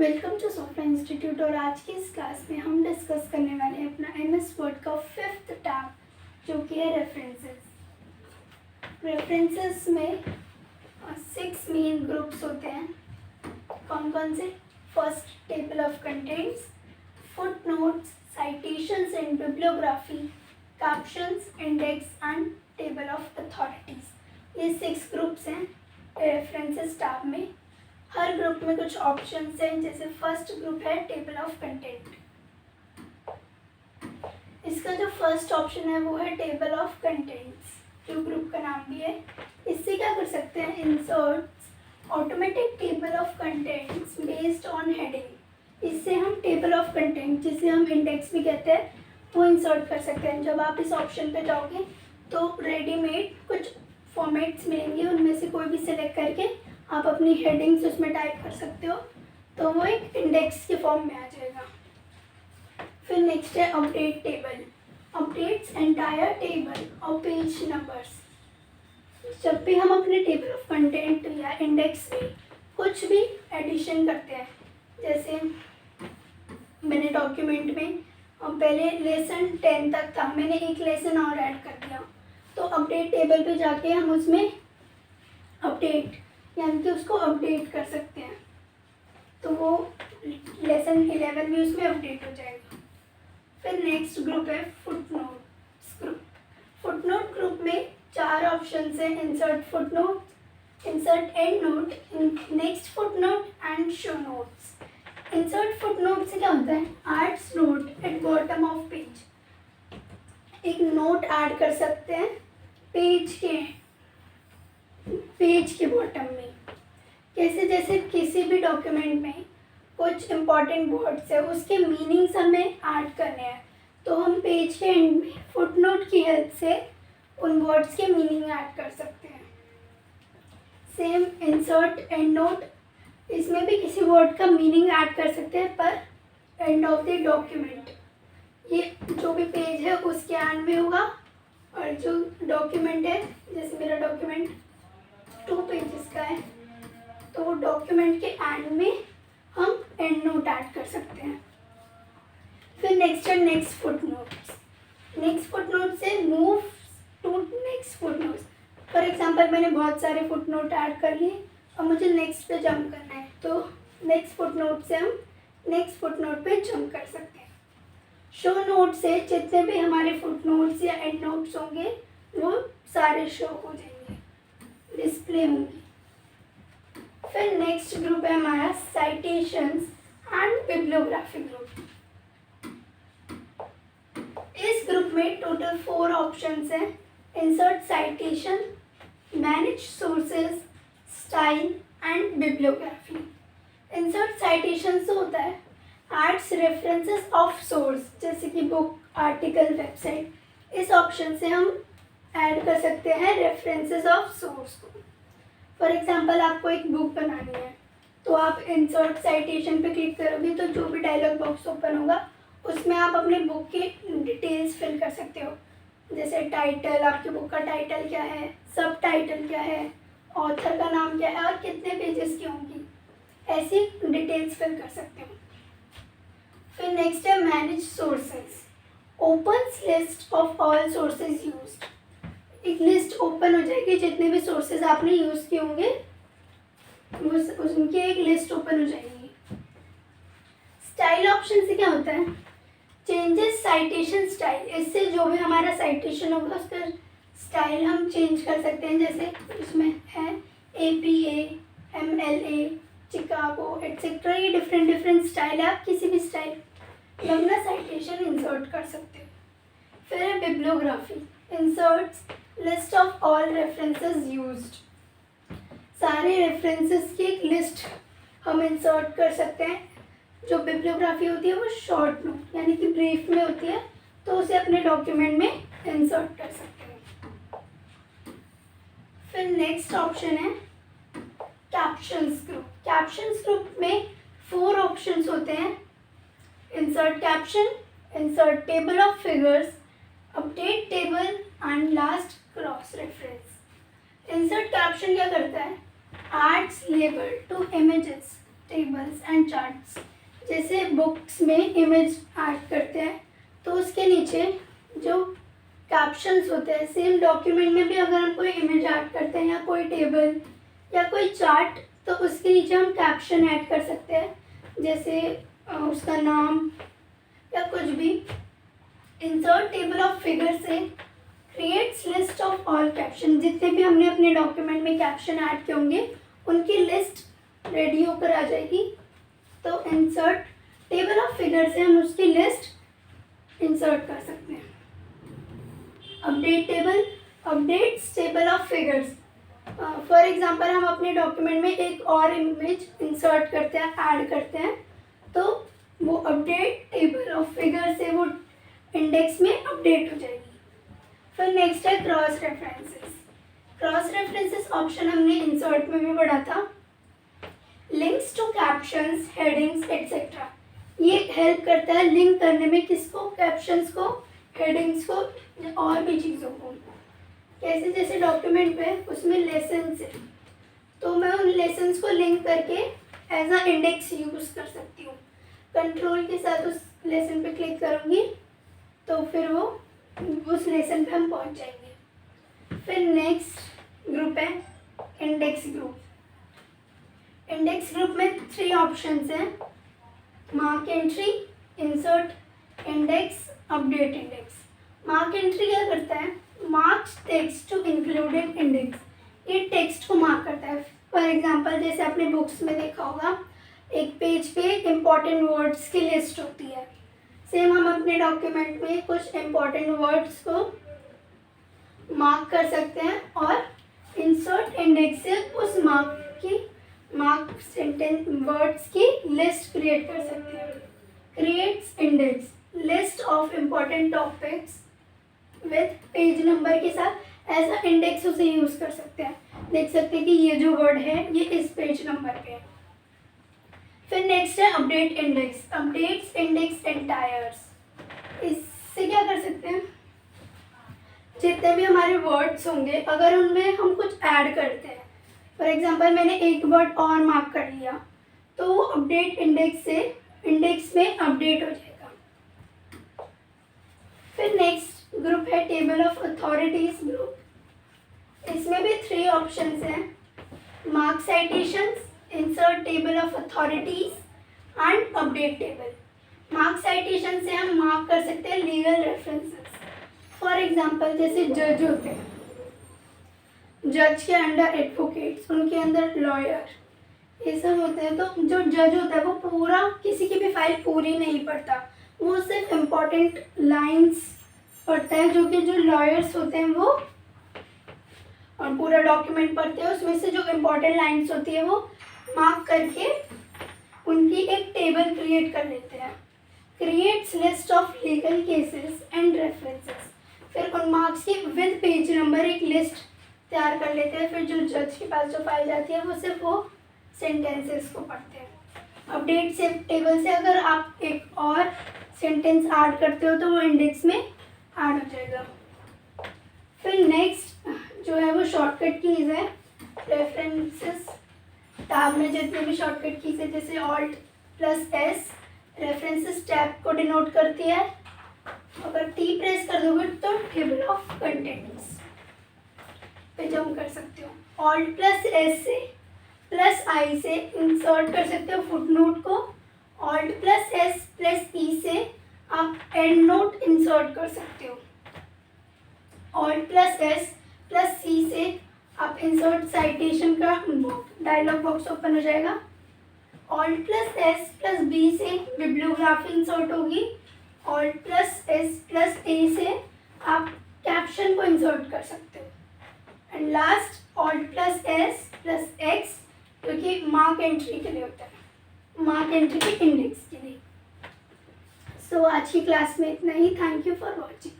Welcome to sofa institute. और आज की इस क्लास में हम डिस्कस करने वाले हैं अपना एमएस वर्ड का 5th टैब जो कि है रेफरेंसेस। रेफरेंसेस में 6 मेन ग्रुप्स होते हैं। कौन कौन से? First, table of contents, foot notes, citations and bibliography, captions, index and table of authorities. ये 6 ग्रुप्स हैं रेफरेंसेस टैब में। हर ग्रुप में कुछ ऑप्शंस हैं। जैसे फर्स्ट ग्रुप है टेबल ऑफ कंटेंट। इसका जो फर्स्ट ऑप्शन है वो है टेबल ऑफ कंटेंट्स, जो ग्रुप का नाम भी है। इससे क्या कर सकते हैं? Insert automatic table of contents based on heading. इससे हम टेबल ऑफ कंटेंट, जिसे हम इंडेक्स भी कहते हैं, वो इंसर्ट कर सकते हैं। जब आप इस ऑप्शन पे जाओगे तो रेडीमेड कुछ फॉर्मेट्स मिलेंगे, उनमें से कोई भी सिलेक्ट करके आप अपनी हेडिंग्स उसमें टाइप कर सकते हो, तो वो एक इंडेक्स के फॉर्म में आ जाएगा। फिर नेक्स्ट है update table. Updates entire table और पेज नंबर्स। जब भी हम अपने टेबल ऑफ कंटेंट या इंडेक्स में कुछ भी एडिशन करते हैं, जैसे मैंने डॉक्यूमेंट में पहले लेसन 10 तक था, मैंने एक लेसन और ऐड कर दिया, तो अपडेट टेबल पे जाके हम उसमें अपडेट यानी कि उसको अपडेट कर सकते हैं, तो वो लेसन 11 भी उसमें अपडेट हो जाएगा। फिर नेक्स्ट ग्रुप है फुटनोट्स ग्रुप। फुटनोट ग्रुप में 4 ऑप्शंस हैं: insert footnote, insert endnote, next footnote and show notes. Insert footnote से क्या होता है? Adds note at bottom of page. एक नोट ऐड कर सकते हैं पेज के बॉटम में। कैसे? जैसे किसी भी डॉक्यूमेंट में कुछ इम्पॉर्टेंट वर्ड्स है, उसके मीनिंग्स हमें ऐड करने हैं, तो हम पेज के एंड में फुटनोट की हेल्प से उन वर्ड्स के मीनिंग ऐड कर सकते हैं। सेम इंसर्ट एंड नोट, इसमें भी किसी वर्ड का मीनिंग ऐड कर सकते हैं, पर एंड ऑफ द डॉक्यूमेंट, ये जो भी पेज है उसके एंड में होगा, और जो डॉक्यूमेंट है, जैसे मेरा डॉक्यूमेंट 2 पेजेस का है, तो वो डॉक्यूमेंट के एंड में हम एंड नोट ऐड कर सकते हैं। फिर नेक्स्ट है नेक्स्ट फुटनोट्स। नेक्स्ट फुटनोट से move to next footnotes. For example मैंने बहुत सारे फुटनोट ऐड कर लिए और मुझे नेक्स्ट पे जंप करना है, तो नेक्स्ट फुटनोट से हम नेक्स्ट फुटनोट पे जंप कर सकते हैं। शो नोट से जितने भी हमारे फुटनोट्स या एंड नोट्स होंगे वो सारे शो हो जाएंगे, डिस्प्ले होंगे। फिर नेक्स्ट ग्रुप है हमारा साइटेशंस एंड बिब्लियोग्राफी ग्रुप। इस ग्रुप में टोटल 4 ऑप्शंस हैं: insert citation, manage sources, style and bibliography. Insert citation से होता है एड्स रेफरेंसेस ऑफ सोर्स, जैसे कि बुक, आर्टिकल, वेबसाइट। इस ऑप्शन से हम ऐड कर सकते हैं रेफरेंसेस ऑफ सोर्स को। फॉर एग्जाम्पल आपको एक बुक बनानी है, तो आप इंसर्ट साइटेशन पे क्लिक करोगे तो जो भी डायलॉग बॉक्स ओपन होगा उसमें आप अपने बुक की डिटेल्स फिल कर सकते हो, जैसे टाइटल, आपकी बुक का टाइटल क्या है, सब टाइटल क्या है, ऑथर का नाम क्या है और कितने पेजेस की होंगी, ऐसी डिटेल्स फिल कर सकते हो। फिर नेक्स्ट है manage sources. Opens list of all sources used. एक लिस्ट ओपन हो जाएगी, जितने भी सोर्सेज आपने यूज़ किए होंगे उनकी एक लिस्ट ओपन हो जाएगी। स्टाइल ऑप्शन से क्या होता है? Changes citation style. इससे जो भी हमारा साइटेशन होगा उसका स्टाइल हम चेंज कर सकते हैं, जैसे इसमें है APA, MLA, चिकागो एट्सेट्रा। ये डिफरेंट स्टाइल है, आप किसी भी स्टाइल में अपना साइटेशन इंसर्ट कर सकते हो। फिर है bibliography. Inserts list of all references used. सारे रेफरेंसेस की एक लिस्ट हम इंसर्ट कर सकते हैं। जो बिब्लियोग्राफी होती है वो शॉर्ट नोट यानी कि ब्रीफ में होती है, तो उसे अपने डॉक्यूमेंट में इंसर्ट कर सकते हैं। फिर नेक्स्ट ऑप्शन है कैप्शंस ग्रुप। कैप्शंस ग्रुप में 4 ऑप्शंस होते हैं: insert caption, insert table of figures, update table and last cross reference. Insert caption क्या करता है? Adds label to images tables and charts. जैसे बुक्स में इमेज ऐड करते हैं तो उसके नीचे जो कैप्शंस होते हैं, सेम डॉक्यूमेंट में भी अगर हम कोई इमेज ऐड करते हैं या कोई टेबल या कोई चार्ट, तो उसके नीचे हम कैप्शन ऐड कर सकते हैं, जैसे उसका नाम या कुछ भी। इंसर्ट टेबल ऑफ फिगर से creates list of all caption. जितने भी हमने अपने डॉक्यूमेंट में कैप्शन ऐड किए होंगे उनकी लिस्ट रेडी होकर आ जाएगी। तो इंसर्ट टेबल ऑफ फिगर से हम उसकी लिस्ट इंसर्ट कर सकते हैं। Update table, updates table of figures. For example हम अपने डॉक्यूमेंट में एक और इमेज इंसर्ट करते हैं, ऐड करते हैं, तो वो अपडेट टेबल ऑफ फिगर से वो इंडेक्स में अपडेट हो जाएगी। फिर नेक्स्ट है cross references. Cross references option हमने इंसर्ट में भी पढ़ा था। Links to captions, headings etcetera. ये हेल्प करता है लिंक करने में, किसको? कैप्शंस को, हेडिंग्स को और भी चीज़ों को। कैसे? जैसे डॉक्यूमेंट पे उसमें लेसन्स है तो मैं उन लेसन्स को लिंक करके एज अ इंडेक्स यूज़ कर सकती हूँ। कंट्रोल के साथ उस लेसन पे क्लिक करूँगी तो फिर वो उस लेसन पे हम पहुँच जाएंगे। फिर नेक्स्ट ग्रुप है इंडेक्स ग्रुप। इंडेक्स ग्रुप में 3 ऑप्शंस हैं, mark entry, insert index, update index. Mark entry क्या करता है? Marks text to included index. ये टेक्स्ट को मार्क करता है। फॉर एग्जांपल जैसे आपने बुक्स में देखा होगा, एक पेज पे इम्पॉर्टेंट वर्ड्स की लिस्ट होती है। सेम हम अपने डॉक्यूमेंट में कुछ इम्पॉर्टेंट वर्ड्स को मार्क कर सकते हैं और इंसर्ट इंडेक्स से उस मार्क सेंटेंस वर्ड्स की लिस्ट क्रिएट कर सकते हैं। Creates index, list of important topics with page number के साथ एज अ इंडेक्स उसे यूज़ कर सकते हैं। देख सकते हैं कि ये जो वर्ड है ये इस पेज नंबर पे है। फिर नेक्स्ट है update index. Updates index entries. इससे क्या कर सकते हैं? जितने भी हमारे वर्ड्स होंगे अगर उनमें हम कुछ ऐड करते हैं, फॉर एग्जांपल मैंने एक वर्ड और मार्क कर लिया तो वो अपडेट इंडेक्स से इंडेक्स में अपडेट हो जाएगा। फिर नेक्स्ट ग्रुप है टेबल ऑफ अथॉरिटीज ग्रुप। इसमें भी 3 ऑप्शंस हैं, mark citations, insert table of authorities and update table. Mark citation से हम मार्क कर सकते हैं लीगल रेफरेंसेस। फॉर एग्जांपल जैसे जज होते हैं, जज के अंडर एडवोकेट्स, उनके अंदर लॉयर, ये सब होते हैं। तो जो जज होता है वो पूरा किसी की भी फाइल पूरी नहीं पढ़ता, वो सिर्फ इम्पॉर्टेंट लाइंस पढ़ता है, जो कि जो लॉयर्स होते हैं वो और पूरा डॉक्यूमेंट पढ़ते हैं। उसमें से जो इम्पॉर्टेंट लाइंस होती है वो मार्क करके उनकी एक टेबल क्रिएट कर लेते हैं। Creates list of legal cases and references. फिर उन मार्क्स की विद पेज नंबर एक लिस्ट तैयार कर लेते हैं। फिर जो जज के पास जो फाइल जाती है वो सिर्फ वो सेंटेंसेस को पढ़ते हैं। अपडेट से टेबल से अगर आप एक और सेंटेंस ऐड करते हो तो वो इंडेक्स में ऐड हो जाएगा। फिर नेक्स्ट जो है वो शॉर्टकट कीज़ है। रेफरेंसेस टैब में जितने भी शॉर्टकट कीज़ है जैसे Alt+S रेफरेंसेस टैब को डिनोट करती है। अगर T प्रेस कर दोगे तो टेबल ऑफ कंटेंट्स पे जंप कर सकते हो। Alt+S से +I से इंसर्ट कर सकते हो फुटनोट को। Alt+S+E से आप एंड नोट इंसर्ट कर सकते हो। Alt+S+C से आप इंसर्ट साइटेशन का डायलॉग बॉक्स ओपन हो जाएगा। Alt+S+B से बिब्लियोग्राफी इंसर्ट होगी। Alt+S+A से आप कैप्शन को इंसर्ट कर सकते हो। एंड लास्ट Alt+S+X क्योंकि मार्क एंट्री के लिए होता है, मार्क एंट्री के इंडेक्स के लिए। सो आज की क्लास में इतना ही। Thank you for watching.